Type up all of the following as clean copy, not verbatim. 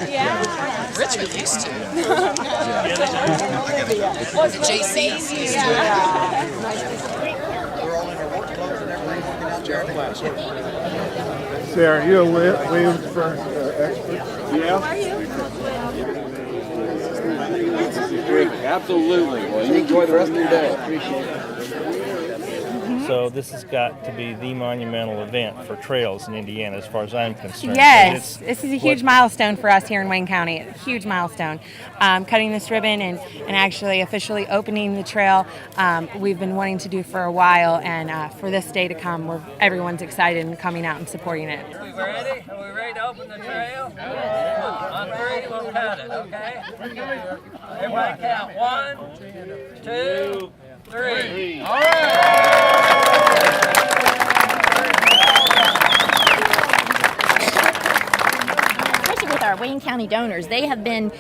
Yeah. Richmond used to. The JCs used to. Sarah, you a Williamsburg expert? Yeah. How are you? Absolutely. Well, you enjoy the rest of your day. Appreciate it. So this has got to be the monumental event for trails in Indiana as far as I'm concerned. Yes, this is a huge milestone for us here in Wayne County, a huge milestone. Cutting this ribbon and actually officially opening the trail, we've been wanting to do for a while, and for this day to come, everyone's excited and coming out and supporting it. Are we ready? Are we ready to open the trail? On three, we'll count it, okay? Everybody count. 1, 2, 3. All right! Especially with our Wayne County donors, they have been,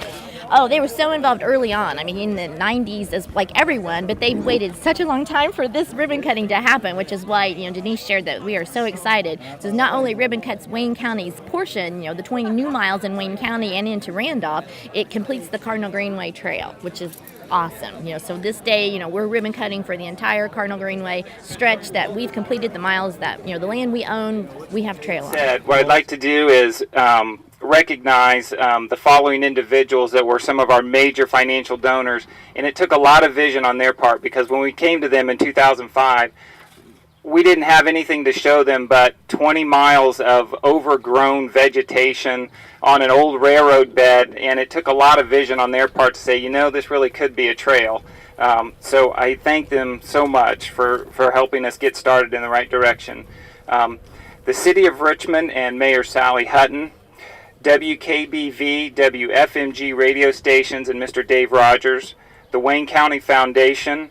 they were so involved early on. I mean, in the 90s, as like everyone, but they've waited such a long time for this ribbon cutting to happen, which is why, Denise shared that we are so excited. So not only ribbon cuts Wayne County's portion, the 20 new miles in Wayne County and into Randolph, it completes the Cardinal Greenway Trail, which is awesome. So this day, we're ribbon cutting for the entire Cardinal Greenway stretch that we've completed the miles that, the land we own, we have trail on. What I'd like to do is recognize the following individuals that were some of our major financial donors, and it took a lot of vision on their part, because when we came to them in 2005, we didn't have anything to show them but 20 miles of overgrown vegetation on an old railroad bed, and it took a lot of vision on their part to say, this really could be a trail. So I thank them so much for helping us get started in the right direction. The City of Richmond and Mayor Sally Hutton, WKBV, WFMG radio stations, and Mr. Dave Rogers, the Wayne County Foundation,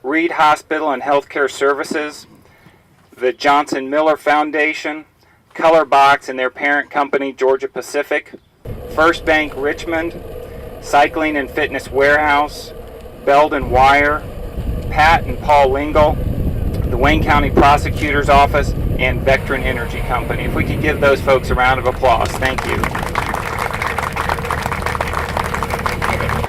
Reed Hospital and Healthcare Services, the Johnson Miller Foundation, Color Box and their parent company, Georgia Pacific, First Bank Richmond, Cycling and Fitness Warehouse, Belden Wire, Pat and Paul Lingle, the Wayne County Prosecutor's Office, and Vectron Energy Company. If we could give those folks a round of applause. Thank you.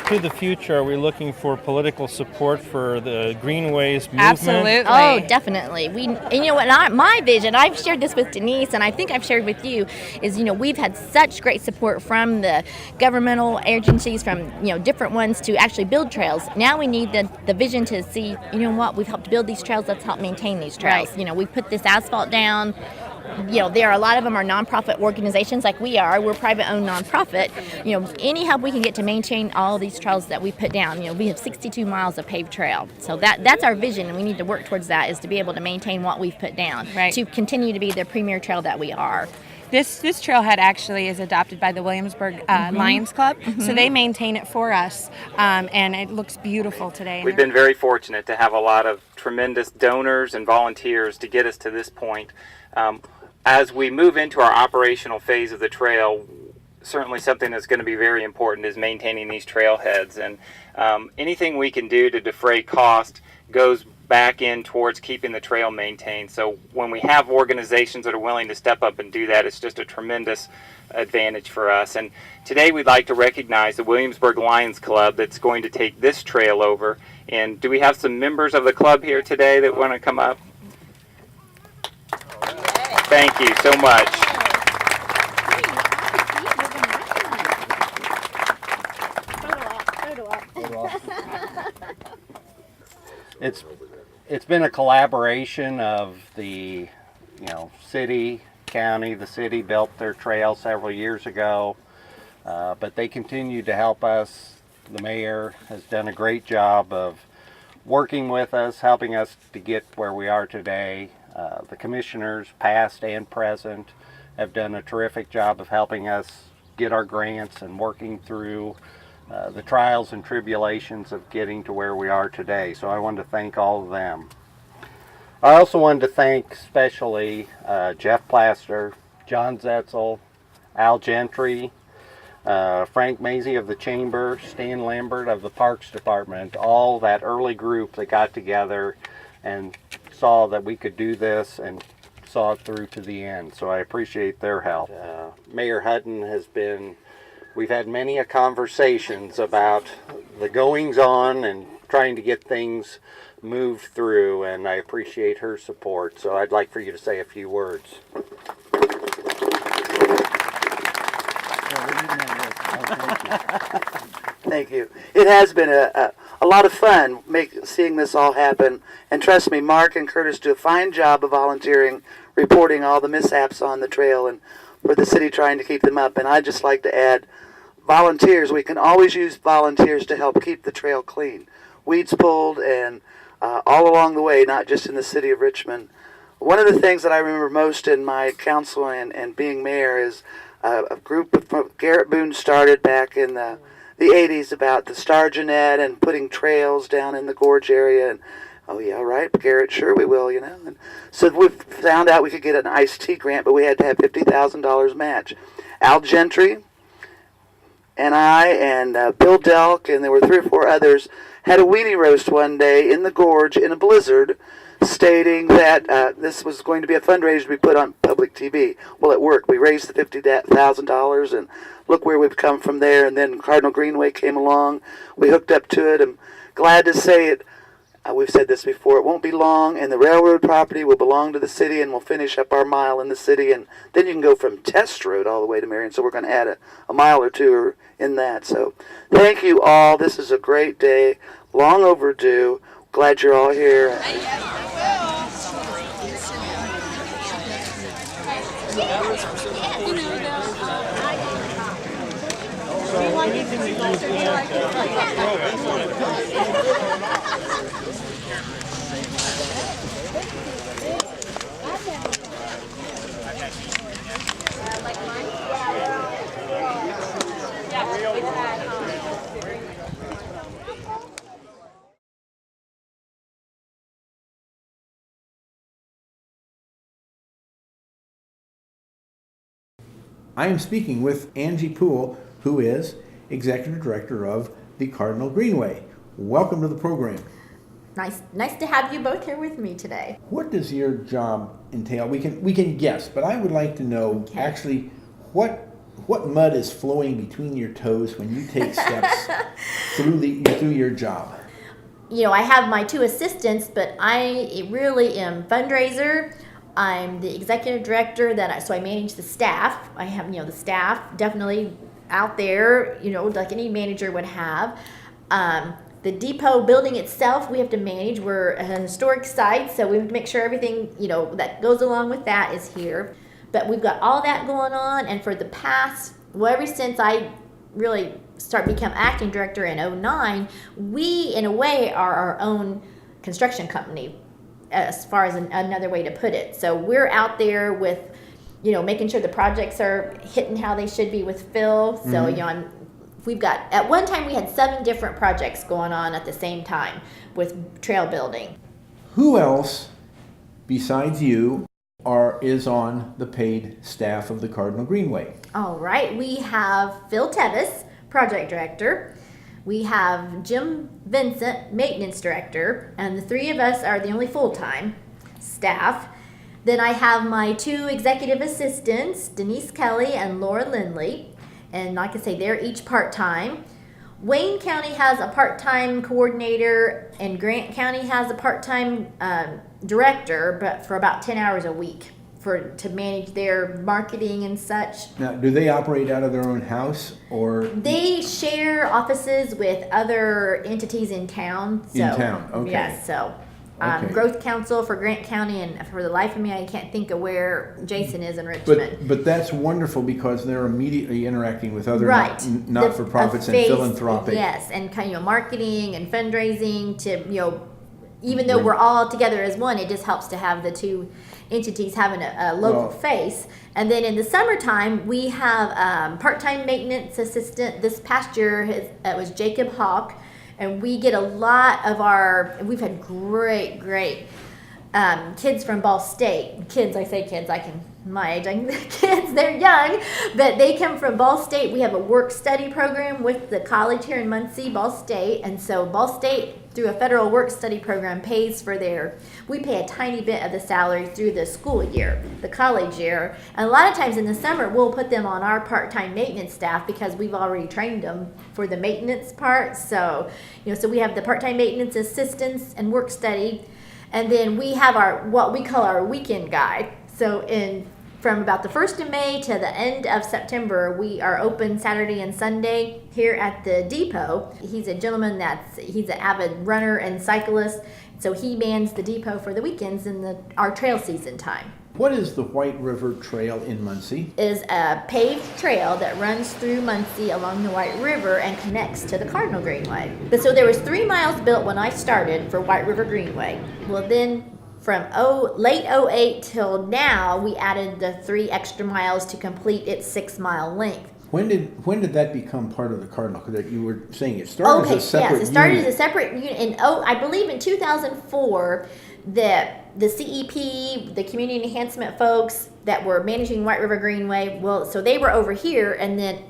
To the future, are we looking for political support for the Greenways movement? Absolutely. Oh, definitely. And you know what? My vision, I've shared this with Denise, and I think I've shared with you, is we've had such great support from the governmental agencies, from different ones to actually build trails. Now we need the vision to see, what, we've helped build these trails. Let's help maintain these trails. Right. We put this asphalt down. There are a lot of them are nonprofit organizations like we are. We're private-owned nonprofit. Any help we can get to maintain all these trails that we put down. We have 62 miles of paved trail. So that's our vision, and we need to work towards that, is to be able to maintain what we've put down, right, to continue to be the premier trail that we are. This trailhead actually is adopted by the Williamsburg Lions Club, so they maintain it for us, and it looks beautiful today. We've been very fortunate to have a lot of tremendous donors and volunteers to get us to this point. As we move into our operational phase of the trail, certainly something that's going to be very important is maintaining these trailheads, and anything we can do to defray cost goes back in towards keeping the trail maintained. So when we have organizations that are willing to step up and do that, it's just a tremendous advantage for us. And today we'd like to recognize the Williamsburg Lions Club that's going to take this trail over. And do we have some members of the club here today that want to come up? Thank you so much. It's been a collaboration of the city, county. The city built their trail several years ago, but they continue to help us. The mayor has done a great job of working with us, helping us to get where we are today. The commissioners, past and present, have done a terrific job of helping us get our grants and working through the trials and tribulations of getting to where we are today. So I wanted to thank all of them. I also wanted to thank especially Jeff Plaster, John Zetzel, Al Gentry, Frank Mazie of the Chamber, Stan Lambert of the Parks Department, all that early group that got together and saw that we could do this and saw it through to the end. So I appreciate their help. Mayor Hutton we've had many conversations about the goings on and trying to get things moved through, and I appreciate her support. So I'd like for you to say a few words. Thank you. It has been a lot of fun seeing this all happen. And trust me, Mark and Curtis do a fine job of volunteering, reporting all the mishaps on the trail, and for the city trying to keep them up. And I'd just like to add, volunteers, we can always use volunteers to help keep the trail clean. Weeds pulled and all along the way, not just in the city of Richmond. One of the things that I remember most in my council and being mayor is a group of Garrett Boone started back in the 80s about the Star Jeanette and putting trails down in the gorge area. And oh yeah, right, Garrett, sure we will, you know. And so we found out we could get an iced tea grant, but we had to have $50,000 match. Al Gentry and I and Bill Delk, and there were 3 or 4 others, had a weenie roast one day in the gorge in a blizzard, stating that this was going to be a fundraiser to be put on public TV. Well, it worked. We raised the $50,000, and look where we've come from there. And then Cardinal Greenway came along. We hooked up to it. I'm glad to say it. We've said this before. It won't be long, and the railroad property will belong to the city, and we'll finish up our mile in the city. And then you can go from Test Road all the way to Marion. So we're going to add a mile or 2 in that. So thank you all. This is a great day. Long overdue. Glad you're all here. I am speaking with Angie Pool, who is Executive Director of the Cardinal Greenway. Welcome to the program. Nice to have you both here with me today. What does your job entail? We can guess, but I would like to know actually what mud is flowing between your toes when you take steps through your job. You know, I have my 2 assistants, but I really am fundraiser. I'm the executive director, so I manage the staff. I have, the staff definitely out there, like any manager would have. The depot building itself, we have to manage. We're a historic site, so we have to make sure everything, that goes along with that is here. But we've got all that going on, and for the past, ever since I really become acting director in 2009, we, in a way, are our own construction company, as far as another way to put it. So we're out there with, making sure the projects are hitting how they should be with Phil. So, we've got, at one time we had 7 different projects going on at the same time with trail building. Who else besides you is on the paid staff of the Cardinal Greenway? All right, we have Phil Tevis, project director. We have Jim Vincent, maintenance director, and the 3 of us are the only full-time staff. Then I have my 2 executive assistants, Denise Kelly and Laura Lindley, and like I say, they're each part-time. Wayne County has a part-time coordinator, and Grant County has a part-time director, but for about 10 hours a week to manage their marketing and such. Now, do they operate out of their own house, or they share offices with other entities in town? Okay. Yes, so Growth Council for Grant County, and for the life of me, I can't think of where Jason is in Richmond. But that's wonderful because they're immediately interacting with other not-for-profits and face, philanthropic. Yes, and marketing and fundraising to even though we're all together as one, it just helps to have the 2 entities having a local face. And then in the summertime, we have part-time maintenance assistant. This past year, it was Jacob Hawk, and we get a lot of we've had great kids from Ball State. Kids, I say kids, I can my age, the kids, they're young, but they come from Ball State. We have a work-study program with the college here in Muncie, Ball State, and so Ball State, through a federal work-study program, pays for we pay a tiny bit of the salary through the school year, the college year, and a lot of times in the summer, we'll put them on our part-time maintenance staff because we've already trained them for the maintenance part, so, so we have the part-time maintenance assistants and work-study, and then we have what we call our weekend guide. So from about the 1st of May to the end of September, we are open Saturday and Sunday here at the depot. He's a gentleman he's an avid runner and cyclist, so he mans the depot for the weekends in our trail season time. What is the White River Trail in Muncie? It is a paved trail that runs through Muncie along the White River and connects to the Cardinal Greenway. But so there was 3 miles built when I started for White River Greenway. Well, then from late 08 till now, we added the 3 extra miles to complete its 6-mile length. When did that become part of the Cardinal? Because you were saying it started as a separate unit. Yes, it started as a separate unit. I believe in 2004, the CEP, the community enhancement folks that were managing White River Greenway, so they were over here, and then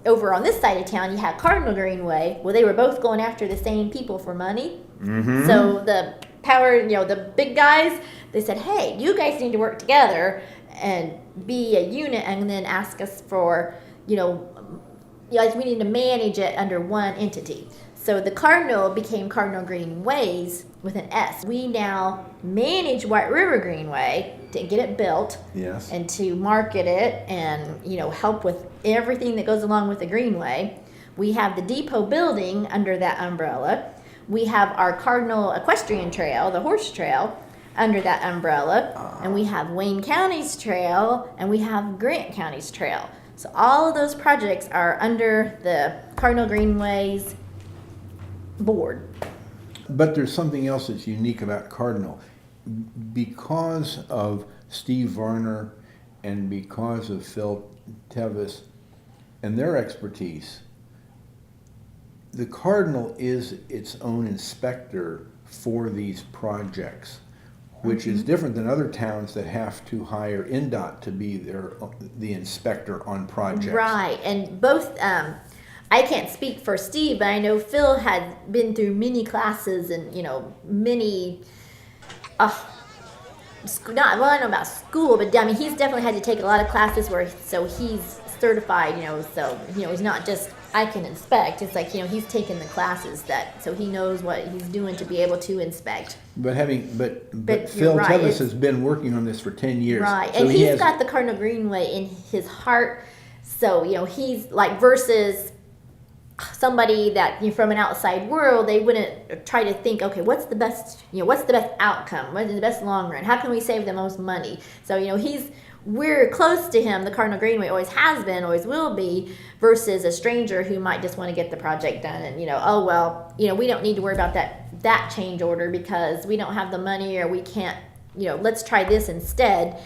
over on this side of town, you had Cardinal Greenway. Well, they were both going after the same people for money. Mm-hmm. So the the big guys, they said, hey, you guys need to work together and be a unit and then ask us for, we need to manage it under one entity. So the Cardinal became Cardinal Greenways with an S. We now manage White River Greenway to get it built, yes, and to market it and, help with everything that goes along with the Greenway. We have the depot building under that umbrella. We have our Cardinal Equestrian Trail, the horse trail, under that umbrella. And we have Wayne County's trail, and we have Grant County's trail. So all of those projects are under the Cardinal Greenways board. But there's something else that's unique about Cardinal. Because of Steve Varner and because of Phil Tevis and their expertise, the Cardinal is its own inspector for these projects, which is different than other towns that have to hire INDOT to be the inspector on projects. Right, and both, I can't speak for Steve, but I know Phil had been through many classes and, many, I don't know about school, but he's definitely had to take a lot of classes so he's certified, so, he's not just, I can inspect. It's like, he's taken the classes so he knows what he's doing to be able to inspect. But Phil Tevis has been working on this for 10 years. Right, so and he's got the Cardinal Greenway in his heart, so, he's like, versus somebody that from an outside world, they wouldn't try to think, okay, what's the best outcome? What is the best long run? How can we save the most money? So, we're close to him. The Cardinal Greenway always has been, always will be, versus a stranger who might just want to get the project done and, we don't need to worry about that change order because we don't have the money or we can't, let's try this instead.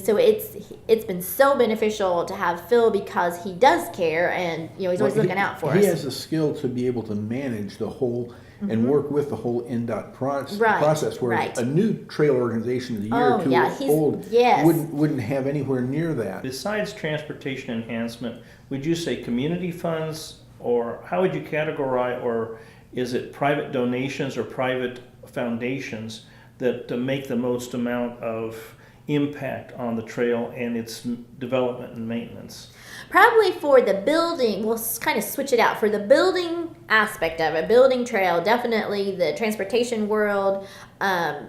So it's been so beneficial to have Phil because he does care and, he's always looking out for us. He has the skill to be able to manage the whole and work with the whole INDOT process, whereas a new trail organization of the year or two old wouldn't have anywhere near that. Besides transportation enhancement, would you say community funds, or how would you categorize, or is it private donations or private foundations that make the most amount of impact on the trail and its development and maintenance? Probably for the building, we'll kind of switch it out. For the building aspect of it, building trail, definitely the transportation world,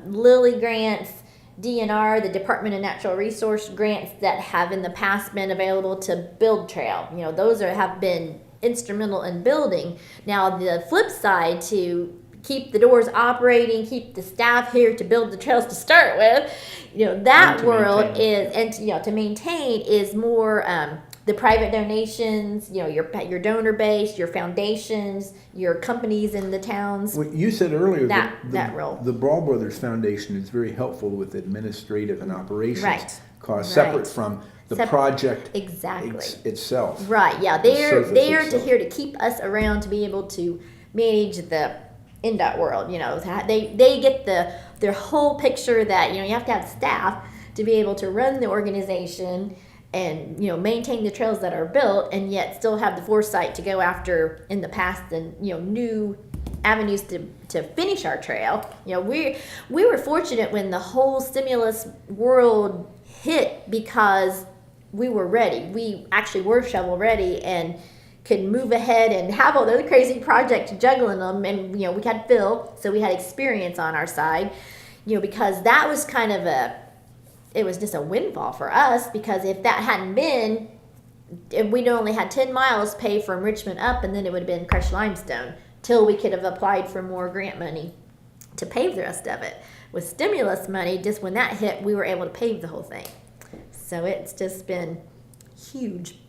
Lilly grants, DNR, the Department of Natural Resource grants that have in the past been available to build trail. Those have been instrumental in building. Now the flip side, to keep the doors operating, keep the staff here to build the trails to start with, that world is, and to maintain is more the private donations, your donor base, your foundations, your companies in the towns. Well, you said earlier that role. The Ball Brothers Foundation is very helpful with administrative and operations costs, Right. separate from the project itself. Right, yeah, they're here to keep us around to be able to manage the INDOT world. They get their whole picture that you have to have staff to be able to run the organization and, you know, maintain the trails that are built, and yet still have the foresight to go after in the past and, you know, new avenues to finish our trail. You know, we were fortunate when the whole stimulus world hit, because we were ready. We actually were shovel ready and could move ahead and have all those crazy projects, juggling them. And, you know, we had Phil, so we had experience on our side, you know, because that was kind of it was just a windfall for us, because if that hadn't been, if we'd only had 10 miles paved from Richmond up, and then it would have been crushed limestone till we could have applied for more grant money to pave the rest of it. With stimulus money, just when that hit, we were able to pave the whole thing. So it's just been huge.